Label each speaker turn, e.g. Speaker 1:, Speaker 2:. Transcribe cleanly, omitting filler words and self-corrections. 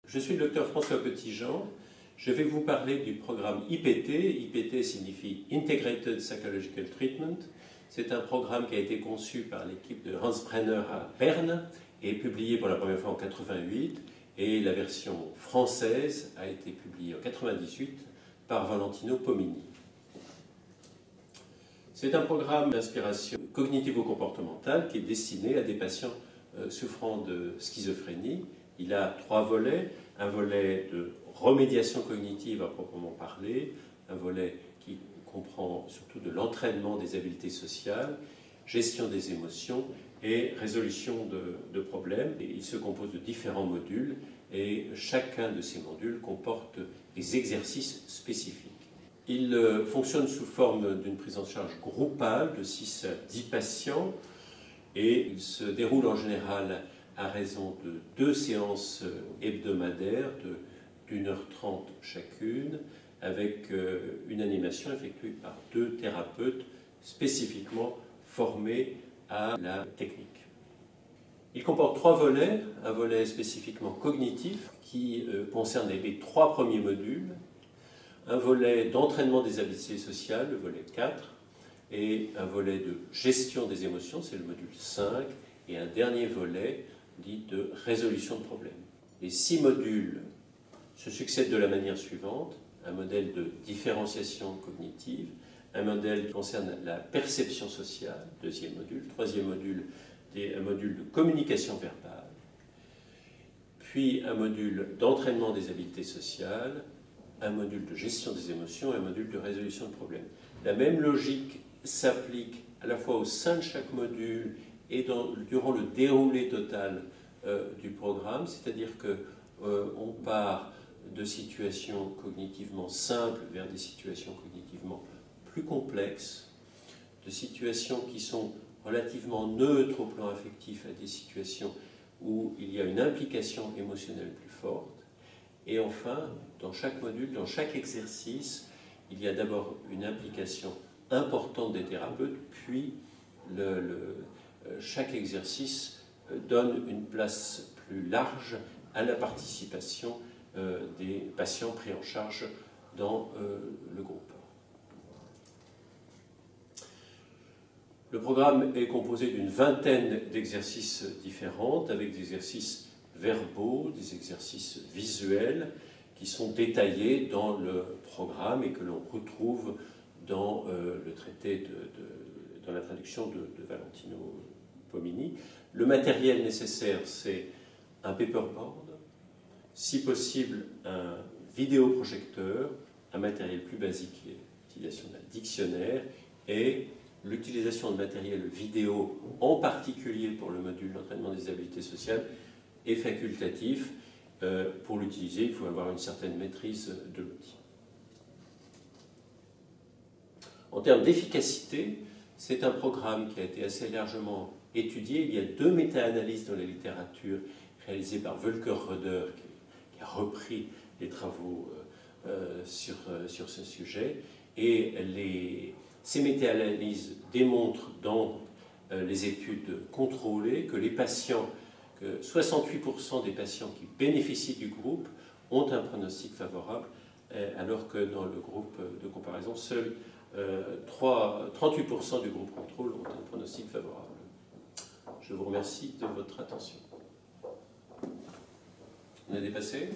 Speaker 1: Je suis le docteur François Petitjean. Je vais vous parler du programme IPT. IPT signifie Integrated Psychological Treatment. C'est un programme qui a été conçu par l'équipe de Hans Brenner à Berne et publié pour la première fois en 1988. Et la version française a été publiée en 1998 par Valentino Pomini. C'est un programme d'inspiration cognitivo-comportementale qui est destiné à des patients souffrant de schizophrénie. Il a 3 volets, un volet de remédiation cognitive à proprement parler, un volet qui comprend surtout de l'entraînement des habiletés sociales, gestion des émotions et résolution de problèmes. Et il se compose de différents modules et chacun de ces modules comporte des exercices spécifiques. Il fonctionne sous forme d'une prise en charge groupale de 6 à 10 patients et il se déroule en général à raison de 2 séances hebdomadaires de 1h30 chacune, avec une animation effectuée par 2 thérapeutes spécifiquement formés à la technique. Il comporte 3 volets, un volet spécifiquement cognitif qui concerne les 3 premiers modules, un volet d'entraînement des habiletés sociales, le volet 4, et un volet de gestion des émotions, c'est le module 5, et un dernier volet dit de résolution de problèmes. Les 6 modules se succèdent de la manière suivante: un modèle de différenciation cognitive, un modèle qui concerne la perception sociale, 2e module, 3e module, un module de communication verbale, puis un module d'entraînement des habiletés sociales, un module de gestion des émotions et un module de résolution de problèmes. La même logique s'applique à la fois au sein de chaque module et durant le déroulé total du programme, c'est-à-dire qu'on part de situations cognitivement simples vers des situations cognitivement plus complexes, de situations qui sont relativement neutres au plan affectif à des situations où il y a une implication émotionnelle plus forte. Et enfin, dans chaque module, dans chaque exercice, il y a d'abord une implication importante des thérapeutes, puis chaque exercice donne une place plus large à la participation des patients pris en charge dans le groupe. Le programme est composé d'une vingtaine d'exercices différents, avec des exercices verbaux, des exercices visuels qui sont détaillés dans le programme et que l'on retrouve dans le traité dans la traduction de Valentino Pomini. Le matériel nécessaire, c'est un paperboard, si possible un vidéoprojecteur, un matériel plus basique, l'utilisation d'un dictionnaire et l'utilisation de matériel vidéo, en particulier pour le module d'entraînement des habiletés sociales, est facultatif. Pour l'utiliser, il faut avoir une certaine maîtrise de l'outil. En termes d'efficacité, c'est un programme qui a été assez largement étudié. Il y a 2 méta-analyses dans la littérature réalisées par Volker Röder, qui a repris les travaux sur ce sujet. Et ces méta-analyses démontrent dans les études contrôlées que les patients, que 68% des patients qui bénéficient du groupe ont un pronostic favorable, alors que dans le groupe de comparaison, seuls 38% du groupe contrôle ont un pronostic favorable. Je vous remercie de votre attention. On a dépassé ?